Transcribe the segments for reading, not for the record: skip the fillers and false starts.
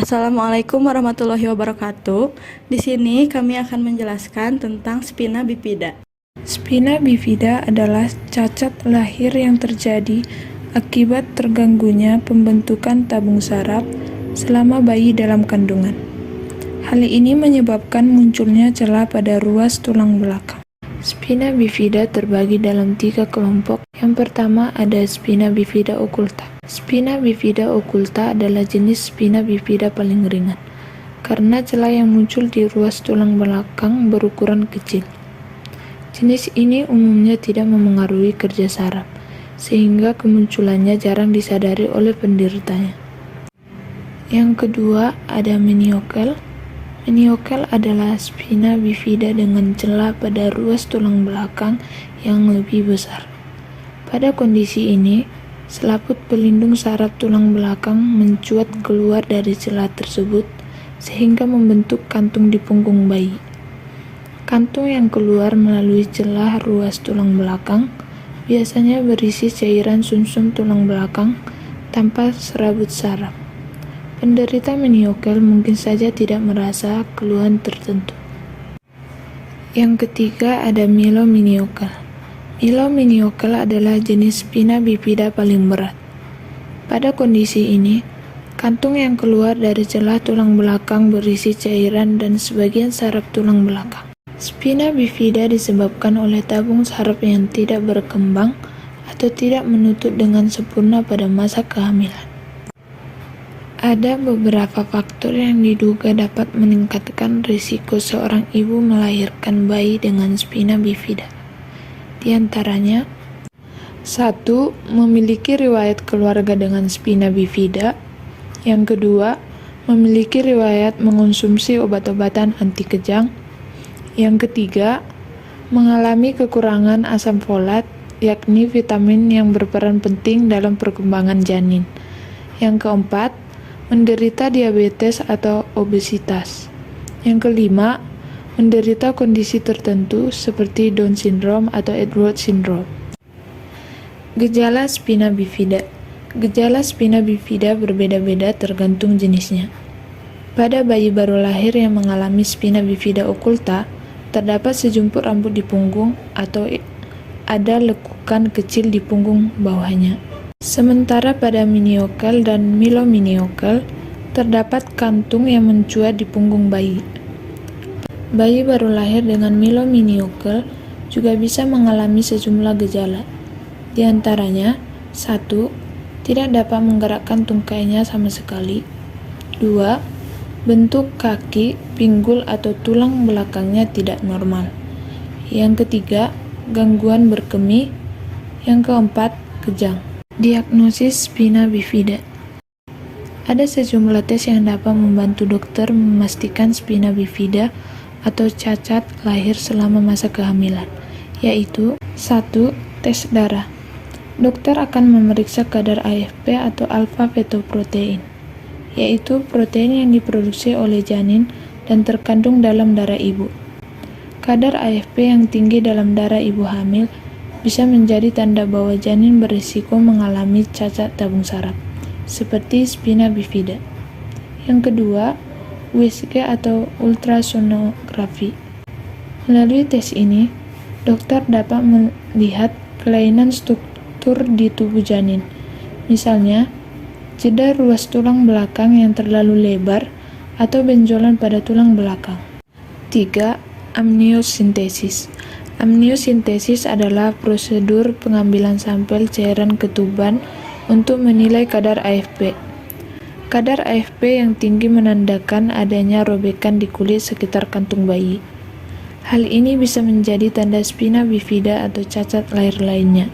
Assalamualaikum warahmatullahi wabarakatuh. Di sini kami akan menjelaskan tentang spina bifida. Spina bifida adalah cacat lahir yang terjadi akibat terganggunya pembentukan tabung saraf selama bayi dalam kandungan. Hal ini menyebabkan munculnya celah pada ruas tulang belakang. Spina bifida terbagi dalam 3 kelompok. Yang pertama ada spina bifida occulta. Spina bifida occulta adalah jenis spina bifida paling ringan, karena celah yang muncul di ruas tulang belakang berukuran kecil. Jenis ini umumnya tidak memengaruhi kerja saraf, sehingga kemunculannya jarang disadari oleh penderitanya. Yang kedua ada meniokel. Meniokel adalah spina bifida dengan celah pada ruas tulang belakang yang lebih besar. Pada kondisi ini, selaput pelindung saraf tulang belakang mencuat keluar dari celah tersebut sehingga membentuk kantung di punggung bayi. Kantung yang keluar melalui celah ruas tulang belakang biasanya berisi cairan sumsum tulang belakang tanpa serabut saraf. Penderita meniokel mungkin saja tidak merasa keluhan tertentu. Yang ketiga ada milomeniokel. Milomeniokel adalah jenis spina bifida paling berat. Pada kondisi ini, kantung yang keluar dari celah tulang belakang berisi cairan dan sebagian saraf tulang belakang. Spina bifida disebabkan oleh tabung saraf yang tidak berkembang atau tidak menutup dengan sempurna pada masa kehamilan. Ada beberapa faktor yang diduga dapat meningkatkan risiko seorang ibu melahirkan bayi dengan spina bifida. Di antaranya, 1. Memiliki riwayat keluarga dengan spina bifida. Yang kedua, memiliki riwayat mengonsumsi obat-obatan anti kejang. Yang ketiga, mengalami kekurangan asam folat, yakni vitamin yang berperan penting dalam perkembangan janin. Yang keempat, menderita diabetes atau obesitas. Yang kelima, menderita kondisi tertentu seperti Down syndrome atau Edwards syndrome. Gejala spina bifida. Gejala spina bifida berbeda-beda tergantung jenisnya. Pada bayi baru lahir yang mengalami spina bifida occulta, terdapat sejumput rambut di punggung atau ada lekukan kecil di punggung bawahnya. Sementara pada meniokel dan milomeniokel, terdapat kantung yang mencuat di punggung bayi. Bayi baru lahir dengan milomeniokel juga bisa mengalami sejumlah gejala. Di antaranya, 1. Tidak dapat menggerakkan tungkainya sama sekali. 2. Bentuk kaki, pinggul atau tulang belakangnya tidak normal. Yang ketiga, gangguan berkemih. Yang keempat, kejang. Diagnosis spina bifida. Ada sejumlah tes yang dapat membantu dokter memastikan spina bifida atau cacat lahir selama masa kehamilan, yaitu 1. Tes darah. Dokter akan memeriksa kadar AFP atau alfa fetoprotein, yaitu protein yang diproduksi oleh janin dan terkandung dalam darah ibu. Kadar AFP yang tinggi dalam darah ibu hamil bisa menjadi tanda bahwa janin berisiko mengalami cacat tabung saraf, seperti spina bifida. Yang kedua, USG atau ultrasonografi. Melalui tes ini, dokter dapat melihat kelainan struktur di tubuh janin, misalnya jeda ruas tulang belakang yang terlalu lebar atau benjolan pada tulang belakang. 3. Amniosintesis. Amniosintesis adalah prosedur pengambilan sampel cairan ketuban untuk menilai kadar AFP. Kadar AFP yang tinggi menandakan adanya robekan di kulit sekitar kantung bayi. Hal ini bisa menjadi tanda spina bifida atau cacat lahir lainnya.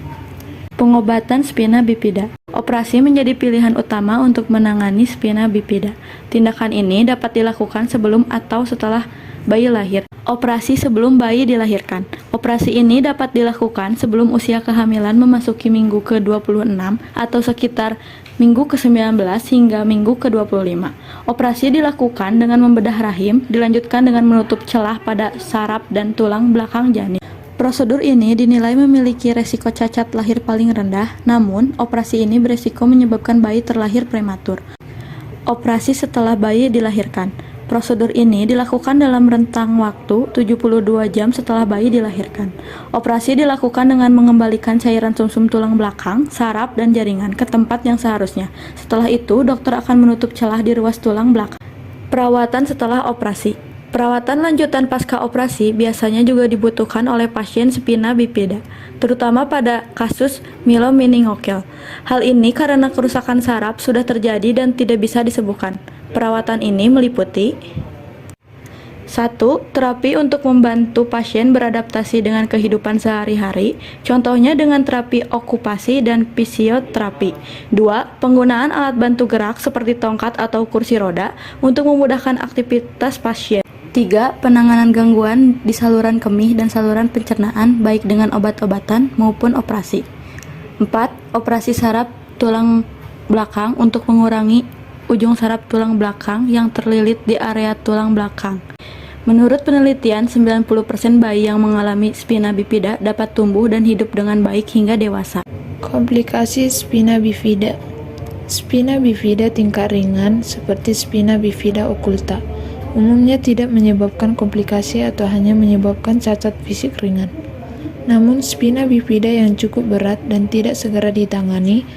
Pengobatan spina bifida. Operasi menjadi pilihan utama untuk menangani spina bifida. Tindakan ini dapat dilakukan sebelum atau setelah bayi lahir. Operasi sebelum bayi dilahirkan. Operasi ini dapat dilakukan sebelum usia kehamilan memasuki minggu ke-26 atau sekitar minggu ke-19 hingga minggu ke-25. Operasi dilakukan dengan membedah rahim, dilanjutkan dengan menutup celah pada saraf dan tulang belakang janin. Prosedur ini dinilai memiliki resiko cacat lahir paling rendah, namun operasi ini beresiko menyebabkan bayi terlahir prematur. Operasi setelah bayi dilahirkan. Prosedur ini dilakukan dalam rentang waktu 72 jam setelah bayi dilahirkan. Operasi dilakukan dengan mengembalikan cairan sumsum tulang belakang, saraf, dan jaringan ke tempat yang seharusnya. Setelah itu, dokter akan menutup celah di ruas tulang belakang. Perawatan setelah operasi. Perawatan lanjutan pasca operasi biasanya juga dibutuhkan oleh pasien spina bifida, terutama pada kasus myelomeningokele. Hal ini karena kerusakan saraf sudah terjadi dan tidak bisa disembuhkan. Perawatan ini meliputi 1. Terapi untuk membantu pasien beradaptasi dengan kehidupan sehari-hari, contohnya dengan terapi okupasi dan fisioterapi. 2. Penggunaan alat bantu gerak seperti tongkat atau kursi roda untuk memudahkan aktivitas pasien. 3. Penanganan gangguan di saluran kemih dan saluran pencernaan baik dengan obat-obatan maupun operasi. 4. Operasi saraf tulang belakang untuk mengurangi ujung saraf tulang belakang yang terlilit di area tulang belakang. Menurut penelitian, 90% bayi yang mengalami spina bifida dapat tumbuh dan hidup dengan baik hingga dewasa. Komplikasi spina bifida. Spina bifida tingkat ringan seperti spina bifida occulta umumnya tidak menyebabkan komplikasi atau hanya menyebabkan cacat fisik ringan. Namun, spina bifida yang cukup berat dan tidak segera ditangani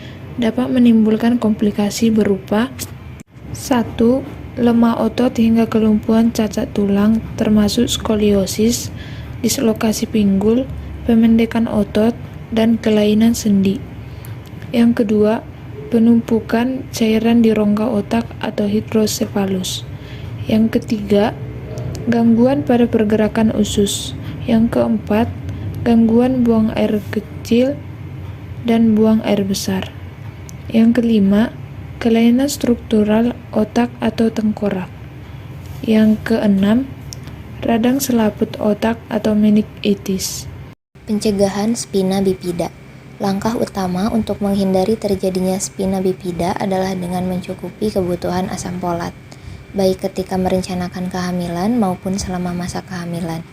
dapat menimbulkan komplikasi berupa 1. Lemah otot hingga kelumpuhan cacat tulang termasuk skoliosis, dislokasi pinggul, pemendekan otot, dan kelainan sendi. Yang kedua, penumpukan cairan di rongga otak atau hidrosefalus. Yang ketiga, gangguan pada pergerakan usus. Yang keempat, gangguan buang air kecil dan buang air besar. Yang kelima, kelainan struktural otak atau tengkorak. Yang keenam, radang selaput otak atau meningitis. Pencegahan spina bifida. Langkah utama untuk menghindari terjadinya spina bifida adalah dengan mencukupi kebutuhan asam folat, baik ketika merencanakan kehamilan maupun selama masa kehamilan.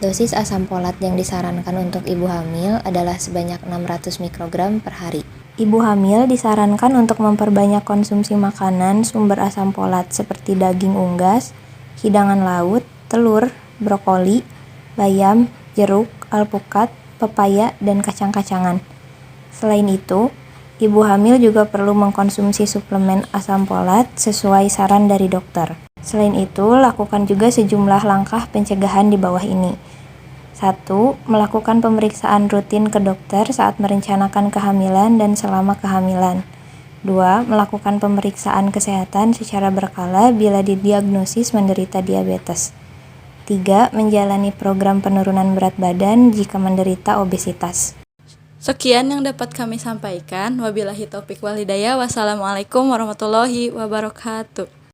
Dosis asam folat yang disarankan untuk ibu hamil adalah sebanyak 600 mikrogram per hari. Ibu hamil disarankan untuk memperbanyak konsumsi makanan sumber asam folat seperti daging unggas, hidangan laut, telur, brokoli, bayam, jeruk, alpukat, pepaya, dan kacang-kacangan. Selain itu, ibu hamil juga perlu mengkonsumsi suplemen asam folat sesuai saran dari dokter. Selain itu, lakukan juga sejumlah langkah pencegahan di bawah ini. 1. Melakukan pemeriksaan rutin ke dokter saat merencanakan kehamilan dan selama kehamilan. 2. Melakukan pemeriksaan kesehatan secara berkala bila didiagnosis menderita diabetes. 3. Menjalani program penurunan berat badan jika menderita obesitas. Sekian yang dapat kami sampaikan. Wabillahi taufik wal hidayah. Wassalamualaikum warahmatullahi wabarakatuh.